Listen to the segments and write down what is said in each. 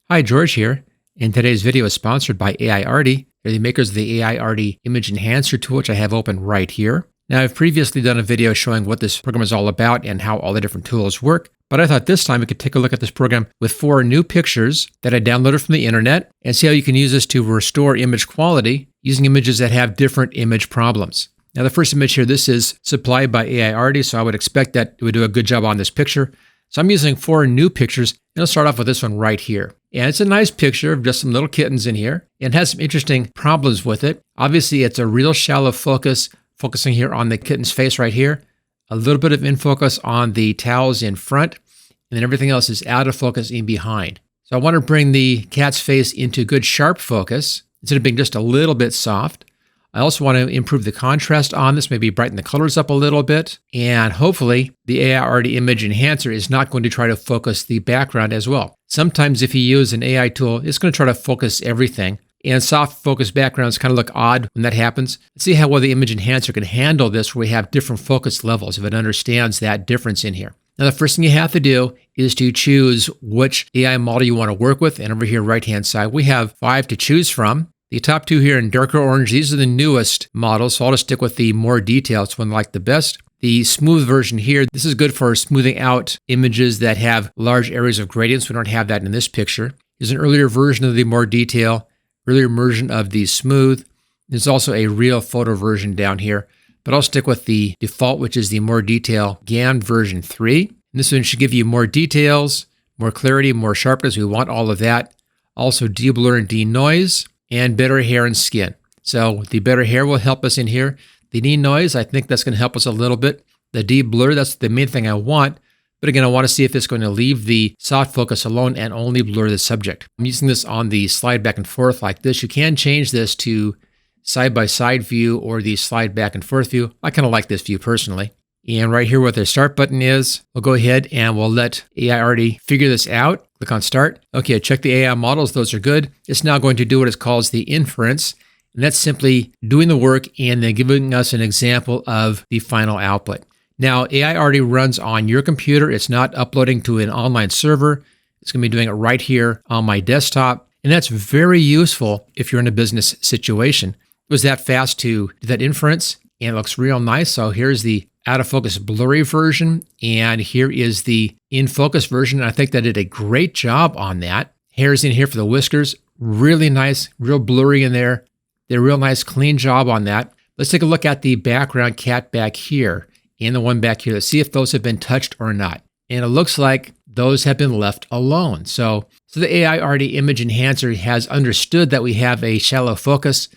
Hi, George here, and today's video is sponsored by Aiarty. They're the makers of the Aiarty Image Enhancer tool, which I have open right here. Now, I've previously done a video showing what this program is all about and how all the different tools work, but I thought this time we could take a look at this program with 4 new pictures that I downloaded from the internet and see how you can use this to restore image quality using images that have different image problems. Now, the first image here, this is supplied by Aiarty, so I would expect that it would do a good job on this picture. So I'm using 4 new pictures, and I'll start off with this one right here. And it's a nice picture of just some little kittens in here, and has some interesting problems with it. Obviously, it's a real shallow focus, focusing here on the kitten's face right here. A little bit of in focus on the towels in front, and then everything else is out of focus in behind. So I want to bring the cat's face into good sharp focus, instead of being just a little bit soft. I also want to improve the contrast on this, maybe brighten the colors up a little bit. And hopefully the Aiarty Image Enhancer is not going to try to focus the background as well. Sometimes if you use an AI tool, it's going to try to focus everything. And soft focus backgrounds kind of look odd when that happens. Let's see how well the Image Enhancer can handle this where we have different focus levels if it understands that difference in here. Now, the first thing you have to do is to choose which AI model you want to work with. And over here, right-hand side, we have 5 to choose from. The top 2 here in darker orange, these are the newest models, so I'll just stick with the more detailed. It's one I like the best. The smooth version here, this is good for smoothing out images that have large areas of gradients. We don't have that in this picture. There's an earlier version of the more detail, earlier version of the smooth. There's also a real photo version down here, but I'll stick with the default, which is the more detail GAN version 3. And this one should give you more details, more clarity, more sharpness. We want all of that. Also de-blur and denoise, and better hair and skin. So the better hair will help us in here. The denoise, I think that's going to help us a little bit. The de-blur, that's the main thing I want. But again, I want to see if it's going to leave the soft focus alone and only blur the subject. I'm using this on the slide back and forth like this. You can change this to side-by-side view or the slide back and forth view. I kind of like this view personally. And right here where the start button is, we'll go ahead and we'll let Aiarty figure this out. Click on start. Okay, check the AI models. Those are good. It's now going to do what it calls the inference. And that's simply doing the work and then giving us an example of the final output. Now, Aiarty runs on your computer. It's not uploading to an online server. It's going to be doing it right here on my desktop. And that's very useful if you're in a business situation. It was that fast to do that inference, and it looks real nice. So here's the out of focus blurry version, and here is the in focus version. I think that did a great job on that. Hair's in here for the whiskers, really nice, real blurry in there. Did a real nice clean job on that. Let's take a look at the background cat back here and the one back here. Let's see if those have been touched or not. And it looks like those have been left alone. So the Aiarty Image Enhancer has understood that we have a shallow focus,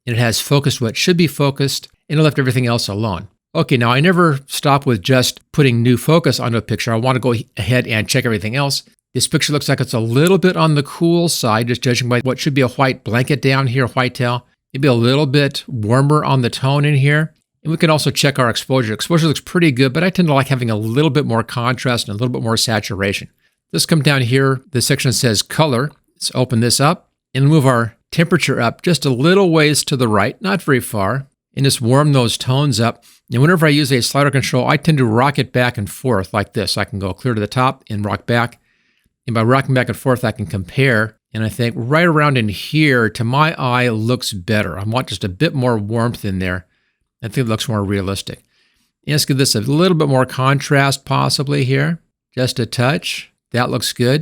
and it has focused what should be focused, and it left everything else alone. Okay, now I never stop with just putting new focus onto a picture. I want to go ahead and check everything else. This picture looks like it's a little bit on the cool side, just judging by what should be a white blanket down here, white towel. Maybe a little bit warmer on the tone in here. And we can also check our exposure. Exposure looks pretty good, but I tend to like having a little bit more contrast and a little bit more saturation. Let's come down here. The section that says color. Let's open this up and move our temperature up just a little ways to the right, not very far, and just warm those tones up. And whenever I use a slider control, I tend to rock it back and forth like this. I can go clear to the top and rock back. And by rocking back and forth, I can compare. And I think right around in here, to my eye, looks better. I want just a bit more warmth in there. I think it looks more realistic. And let's give this a little bit more contrast possibly here. Just a touch. That looks good.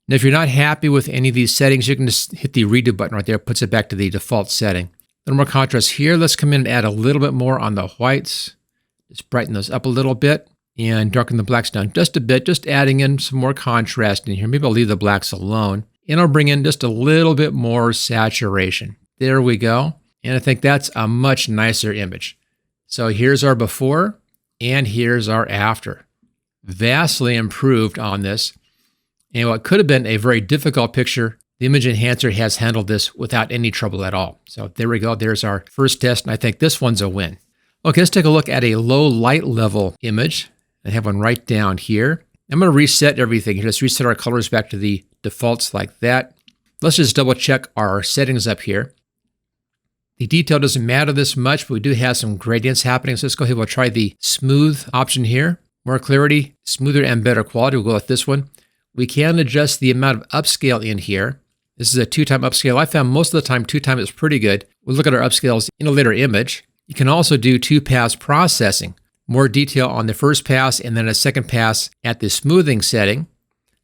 And if you're not happy with any of these settings, you can just hit the redo button right there. It puts it back to the default setting. A little more contrast here. Let's come in and add a little bit more on the whites. Just brighten those up a little bit and darken the blacks down just a bit, just adding in some more contrast in here. Maybe I'll leave the blacks alone. And I'll bring in just a little bit more saturation. There we go. And I think that's a much nicer image. So here's our before and here's our after. Vastly improved on this. And what could have been a very difficult picture, the Image Enhancer has handled this without any trouble at all. So there we go. There's our first test, and I think this one's a win. Okay, let's take a look at a low light level image. I have one right down here. I'm going to reset everything here. Let's reset our colors back to the defaults like that. Let's just double check our settings up here. The detail doesn't matter this much, but we do have some gradients happening. So let's go ahead. We'll try the smooth option here. More clarity, smoother and better quality. We'll go with this one. We can adjust the amount of upscale in here. This is a 2-time upscale. I found most of the time 2-time is pretty good. We'll look at our upscales in a later image. You can also do 2-pass processing. More detail on the first pass and then a second pass at the smoothing setting.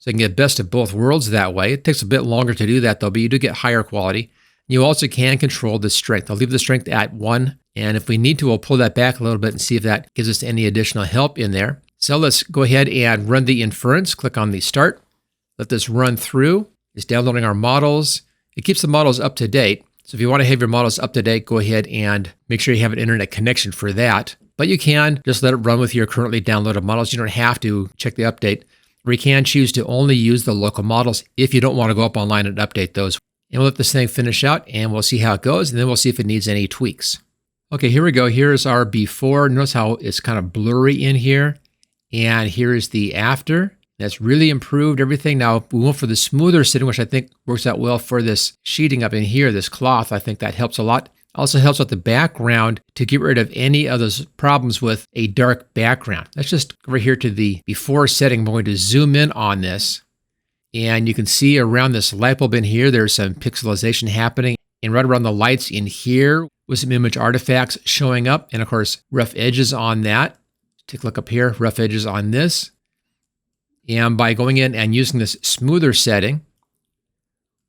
So you can get best of both worlds that way. It takes a bit longer to do that though, but you do get higher quality. You also can control the strength. I'll leave the strength at 1. And if we need to, we'll pull that back a little bit and see if that gives us any additional help in there. So let's go ahead and run the inference. Click on the start. Let this run through. It's downloading our models. It keeps the models up to date. So if you want to have your models up to date, go ahead and make sure you have an internet connection for that. But you can just let it run with your currently downloaded models. You don't have to check the update. Or you can choose to only use the local models if you don't want to go up online and update those. And we'll let this thing finish out and we'll see how it goes. And then we'll see if it needs any tweaks. Okay, here we go. Here's our before. Notice how it's kind of blurry in here. And here's the after. That's really improved everything. Now, we went for the smoother setting, which I think works out well for this sheeting up in here, this cloth. I think that helps a lot. Also helps with the background to get rid of any of those problems with a dark background. Let's just go over here to the before setting. I'm going to zoom in on this. And you can see around this light bulb in here, there's some pixelization happening. And right around the lights in here with some image artifacts showing up. And of course, rough edges on that. Take a look up here, rough edges on this. And by going in and using this smoother setting,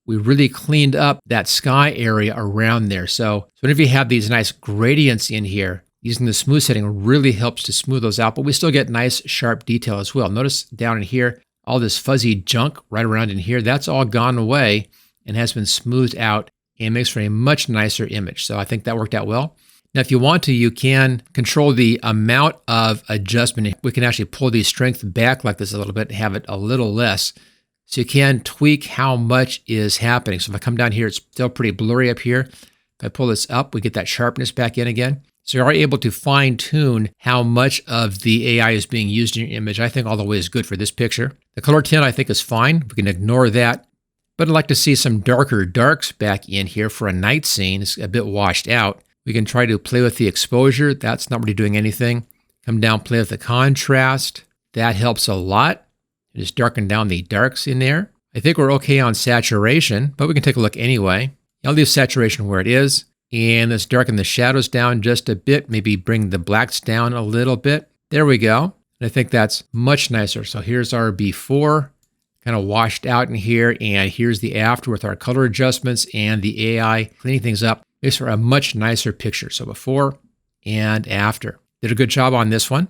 we really cleaned up that sky area around there. So whenever you have these nice gradients in here, using the smooth setting really helps to smooth those out, but we still get nice sharp detail as well. Notice down in here, all this fuzzy junk right around in here, that's all gone away and has been smoothed out and makes for a much nicer image. So I think that worked out well. Now, if you want to, you can control the amount of adjustment. We can actually pull the strength back like this a little bit and have it a little less. So you can tweak how much is happening. So if I come down here, it's still pretty blurry up here. If I pull this up, we get that sharpness back in again. So you are able to fine tune how much of the AI is being used in your image. I think all the way is good for this picture. The color tint I think is fine. We can ignore that. But I'd like to see some darker darks back in here for a night scene. It's a bit washed out. We can try to play with the exposure. That's not really doing anything. Come down, play with the contrast. That helps a lot. Just darken down the darks in there. I think we're okay on saturation, but we can take a look anyway. I'll leave saturation where it is. And let's darken the shadows down just a bit. Maybe bring the blacks down a little bit. There we go. And I think that's much nicer. So here's our before, kind of washed out in here. And here's the after with our color adjustments and the AI cleaning things up. Makes for a much nicer picture. So before and after. Did a good job on this one.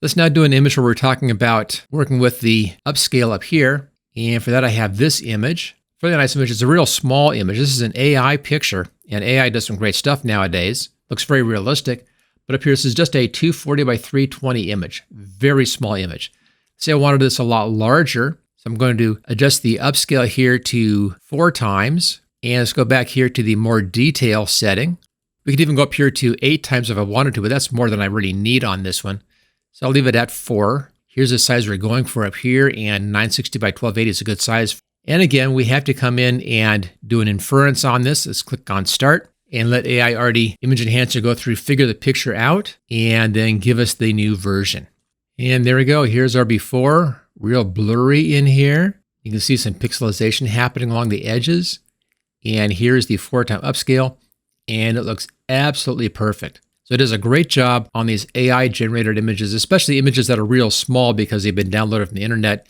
Let's now do an image where we're talking about working with the upscale up here. And for that, I have this image. Really nice image. It's a real small image. This is an AI picture, and AI does some great stuff nowadays. Looks very realistic. But up here, this is just a 240 by 320 image. Very small image. Say I wanted this a lot larger. So I'm going to adjust the upscale here to 4 times. And let's go back here to the more detail setting. We could even go up here to 8 times if I wanted to, but that's more than I really need on this one. So I'll leave it at 4. Here's the size we're going for up here, and 960 by 1280 is a good size. And again, we have to come in and do an inference on this. Let's click on Start and let Aiarty Image Enhancer go through, figure the picture out, and then give us the new version. And there we go. Here's our before. Real blurry in here. You can see some pixelization happening along the edges. And here's the 4-time upscale, and it looks absolutely perfect. So it does a great job on these AI-generated images, especially images that are real small because they've been downloaded from the internet.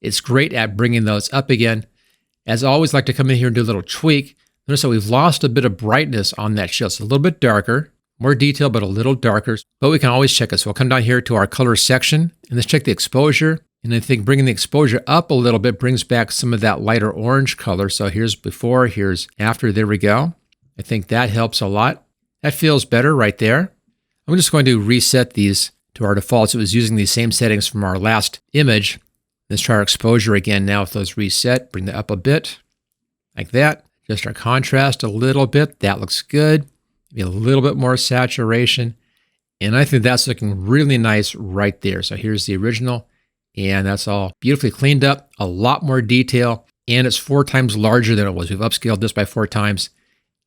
It's great at bringing those up again. As I always like to come in here and do a little tweak. Notice that we've lost a bit of brightness on that shell. It's a little bit darker, more detail, but a little darker. But we can always check it. So we'll come down here to our color section, and let's check the exposure. And I think bringing the exposure up a little bit brings back some of that lighter orange color. So here's before, here's after. There we go. I think that helps a lot. That feels better right there. I'm just going to reset these to our defaults. It was using these same settings from our last image. Let's try our exposure again now with those reset. Bring that up a bit, like that. Just our contrast a little bit. That looks good. Maybe a little bit more saturation. And I think that's looking really nice right there. So here's the original. And that's all beautifully cleaned up, a lot more detail, and it's 4 times larger than it was. We've upscaled this by 4 times,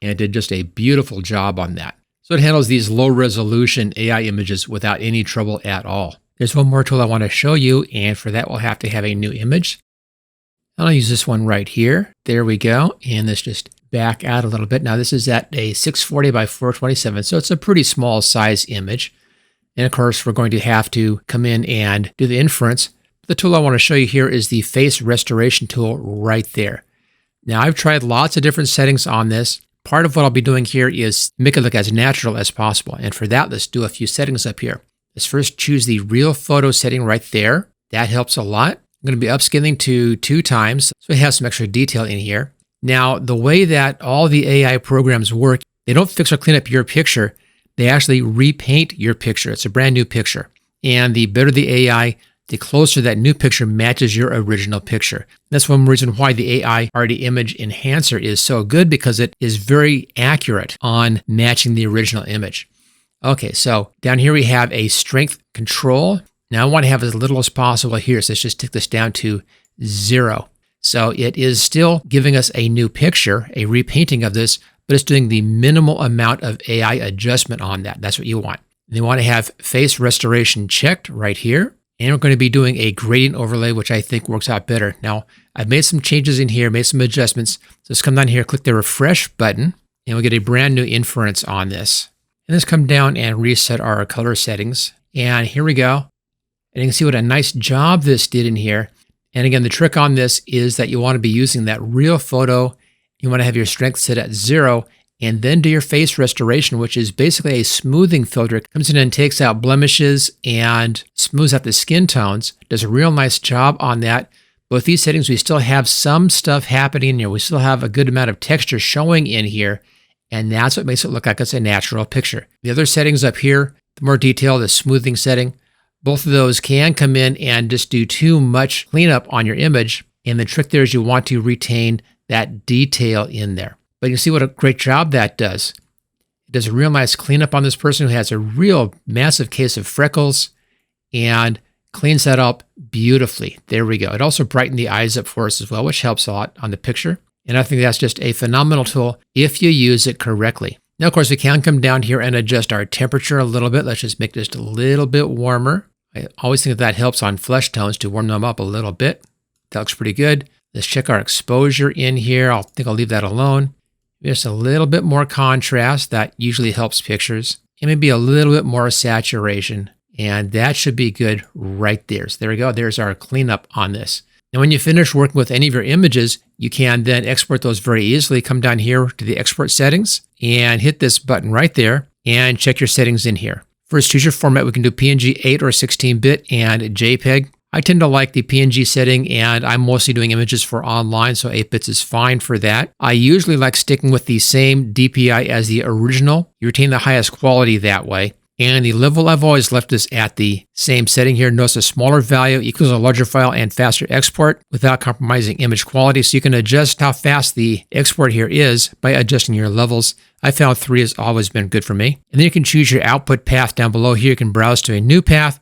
and it did just a beautiful job on that. So it handles these low resolution AI images without any trouble at all. There's one more tool I want to show you, and for that we'll have to have a new image. I'll use this one right here. There we go. And let's just back out a little bit. Now this is at a 640 by 427, so it's a pretty small size image. And of course, we're going to have to come in and do the inference. The tool I want to show you here is the face restoration tool right there. Now I've tried lots of different settings on this. Part of what I'll be doing here is make it look as natural as possible. And for that, let's do a few settings up here. Let's first choose the real photo setting right there. That helps a lot. I'm going to be upscaling to 2 times, so we have some extra detail in here. Now, the way that all the AI programs work, they don't fix or clean up your picture. They actually repaint your picture. It's a brand new picture. And the better the AI, the closer that new picture matches your original picture. That's one reason why the Aiarty Image Enhancer is so good, because it is very accurate on matching the original image. Okay, so down here we have a strength control. Now I want to have as little as possible here, so let's just take this down to 0. So it is still giving us a new picture, a repainting of this, but it's doing the minimal amount of AI adjustment on that. That's what you want. And you want to have face restoration checked right here. And we're going to be doing a gradient overlay, which I think works out better. Now, I've made some changes in here, made some adjustments. So let's come down here, click the refresh button, and we'll get a brand new inference on this. And let's come down and reset our color settings. And here we go. And you can see what a nice job this did in here. And again, the trick on this is that you want to be using that real photo. You want to have your strength set at 0, and then do your face restoration, which is basically a smoothing filter. It comes in and takes out blemishes and smooths out the skin tones. Does a real nice job on that. But with these settings, we still have some stuff happening in here. We still have a good amount of texture showing in here, and that's what makes it look like it's a natural picture. The other settings up here, the more detailed, the smoothing setting, both of those can come in and just do too much cleanup on your image. And the trick there is you want to retain that detail in there. But you can see what a great job that does. It does a real nice cleanup on this person who has a real massive case of freckles and cleans that up beautifully. There we go. It also brightened the eyes up for us as well, which helps a lot on the picture. And I think that's just a phenomenal tool if you use it correctly. Now, of course, we can come down here and adjust our temperature a little bit. Let's just make this a little bit warmer. I always think that helps on flesh tones to warm them up a little bit. That looks pretty good. Let's check our exposure in here. I think I'll leave that alone. Just a little bit more contrast. That usually helps pictures. And maybe a little bit more saturation. And that should be good right there. So there we go. There's our cleanup on this. Now, when you finish working with any of your images, you can then export those very easily. Come down here to the export settings and hit this button right there and check your settings in here. First, choose your format. We can do PNG 8 or 16-bit and JPEG. I tend to like the PNG setting, and I'm mostly doing images for online, so 8 bits is fine for that. I usually like sticking with the same DPI as the original. You retain the highest quality that way. And the level, I've always left this at the same setting here. Notice a smaller value equals a larger file and faster export without compromising image quality. So you can adjust how fast the export here is by adjusting your levels. I found 3 has always been good for me. And then you can choose your output path down below here. You can browse to a new path,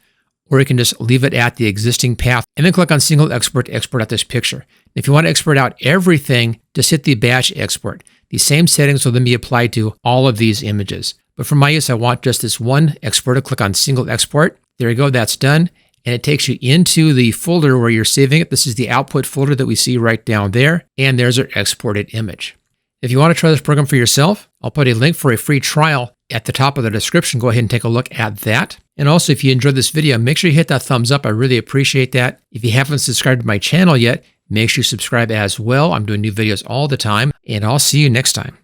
or you can just leave it at the existing path and then click on single export to export out this picture. If you want to export out everything, just hit the batch export. The same settings will then be applied to all of these images. But for my use, I want just this one export. Click on single export. There you go, that's done. And it takes you into the folder where you're saving it. This is the output folder that we see right down there. And there's our exported image. If you want to try this program for yourself, I'll put a link for a free trial at the top of the description. Go ahead and take a look at that. And also, if you enjoyed this video, make sure you hit that thumbs up. I really appreciate that. If you haven't subscribed to my channel yet, make sure you subscribe as well. I'm doing new videos all the time, and I'll see you next time.